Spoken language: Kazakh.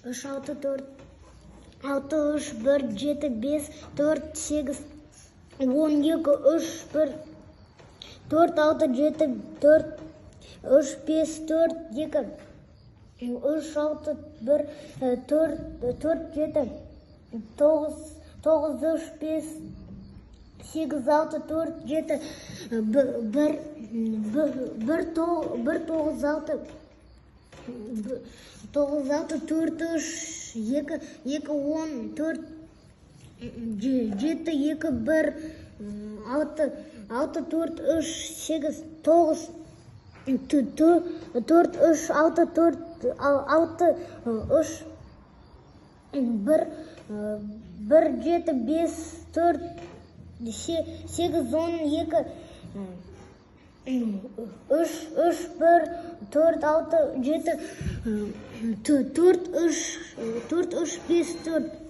3, 6, 4, 6, 3, 1, 7, 5, 4, 8, 10, 2, 3, 1, 4, 6, 7, 4, 3, 5, 4, 2, 3, 6, 1, 4, 4, 7, 9, 3, 5, 8, 6, 4, 7, 1, 9, 6, 9, 6, 4, 2, 2, 10, 4, 7, 2, 1, 6, 6, 4, 3, 8, 9, 4, 3, 6, 4, 6, 3, 1, 1, 7, 5, 4, 8, 10, 2, 3, 1, 4, 6, 7, 4, 3, 5, 4,